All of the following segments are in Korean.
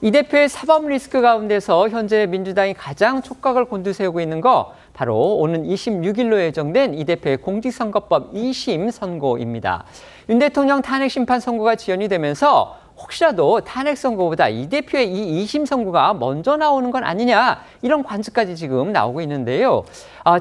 이 대표의 사법 리스크 가운데서 현재 민주당이 가장 촉각을 곤두세우고 있는 거 바로 오는 26일로 예정된 이 대표의 공직선거법 2심 선고입니다. 윤 대통령 탄핵 심판 선고가 지연이 되면서 혹시라도 탄핵 선고보다 이 대표의 이 2심 선고가 먼저 나오는 건 아니냐 이런 관측까지 지금 나오고 있는데요.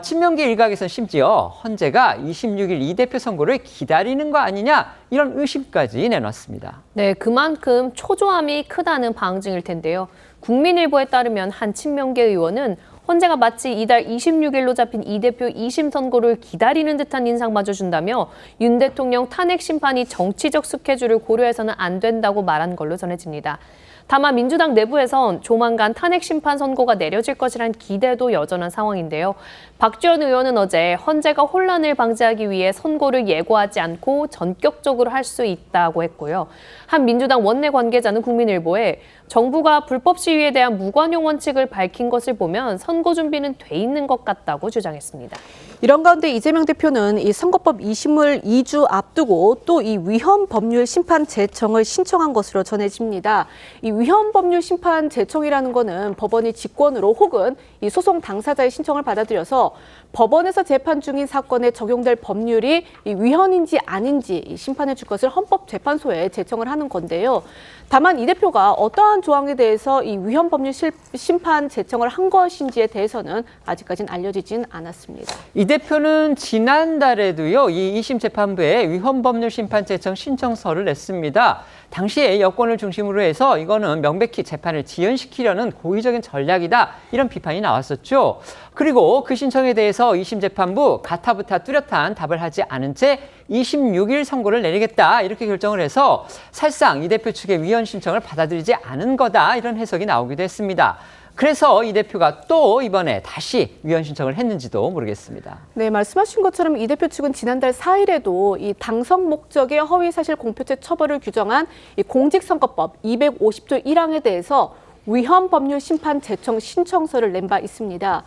친명계 일각에서는 심지어 헌재가 26일 이 대표 선고를 기다리는 거 아니냐 이런 의심까지 내놨습니다. 네, 그만큼 초조함이 크다는 방증일 텐데요. 국민일보에 따르면 한 친명계 의원은 헌재가 마치 이달 26일로 잡힌 이 대표 2심 선고를 기다리는 듯한 인상마저 준다며 윤 대통령 탄핵 심판이 정치적 스케줄을 고려해서는 안 된다고 말한 걸로 전해집니다. 다만 민주당 내부에선 조만간 탄핵 심판 선고가 내려질 것이란 기대도 여전한 상황인데요. 박지원 의원은 어제 헌재가 혼란을 방지하기 위해 선고를 예고하지 않고 전격적으로 할 수 있다고 했고요. 한 민주당 원내 관계자는 국민일보에 정부가 불법 시위에 대한 무관용 원칙을 밝힌 것을 보면 선고 준비는 돼 있는 것 같다고 주장했습니다. 이런 가운데 이재명 대표는 이 선거법 2심을 2주 앞두고 또 이 위헌 법률 심판 제청을 신청한 것으로 전해집니다. 이 위헌 법률 심판 제청이라는 거는 법원이 직권으로 혹은 이 소송 당사자의 신청을 받아들여서 법원에서 재판 중인 사건에 적용될 법률이 이 위헌인지 아닌지 심판해 줄 것을 헌법재판소에 제청을 하는 건데요. 다만 이 대표가 어떠한 조항에 대해서 이 위헌 법률 심판 제청을 한 것인지에 대해서는 아직까지는 알려지진 않았습니다. 이 대표는 지난달에도요, 이 2심 재판부에 위헌 법률 심판 제청 신청서를 냈습니다. 당시에 여권을 중심으로 해서 이거는 명백히 재판을 지연시키려는 고의적인 전략이다 이런 비판이 나왔었죠. 그리고 그 신청에 대해서 2심 재판부 가타부타 뚜렷한 답을 하지 않은 채 26일 선고를 내리겠다 이렇게 결정을 해서 사실상 이 대표 측의 위헌 신청을 받아들이지 않은 거다 이런 해석이 나오기도 했습니다. 그래서 이 대표가 또 이번에 다시 위헌 신청을 했는지도 모르겠습니다. 네, 말씀하신 것처럼 이 대표 측은 지난달 4일에도 이 당선 목적의 허위사실 공표죄 처벌을 규정한 이 공직선거법 250조 1항에 대해서 위헌 법률 심판 제청 신청서를 낸 바 있습니다.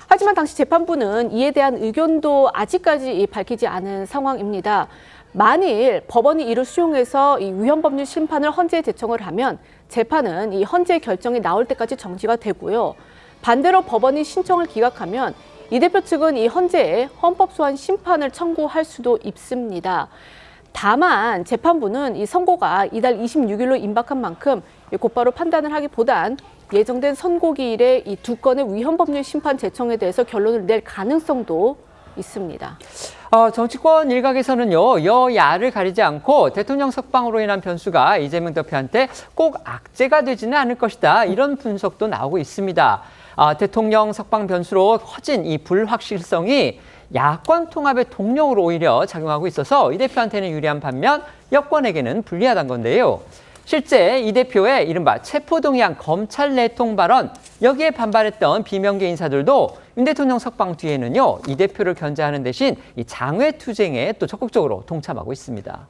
하지만 당시 재판부는 이에 대한 의견도 아직까지 밝히지 않은 상황입니다. 만일 법원이 이를 수용해서 이 위헌 법률 심판을 헌재에 제청을 하면 재판은 이 헌재 결정이 나올 때까지 정지가 되고요. 반대로 법원이 신청을 기각하면 이 대표 측은 이 헌재에 헌법 소환 심판을 청구할 수도 있습니다. 다만 재판부는 이 선고가 이달 26일로 임박한 만큼 곧바로 판단을 하기보단 예정된 선고기일에 이 두 건의 위헌 법률 심판 제청에 대해서 결론을 낼 가능성도 있습니다. 정치권 일각에서는요, 여야를 가리지 않고 대통령 석방으로 인한 변수가 이재명 대표한테 꼭 악재가 되지는 않을 것이다 이런 분석도 나오고 있습니다. 대통령 석방 변수로 커진 이 불확실성이 야권 통합의 동력으로 오히려 작용하고 있어서 이 대표한테는 유리한 반면 여권에게는 불리하다는 건데요. 실제 이 대표의 이른바 체포동의안 검찰 내통 발언 여기에 반발했던 비명계 인사들도 윤 대통령 석방 뒤에는요 이 대표를 견제하는 대신 이 장외 투쟁에 또 적극적으로 동참하고 있습니다.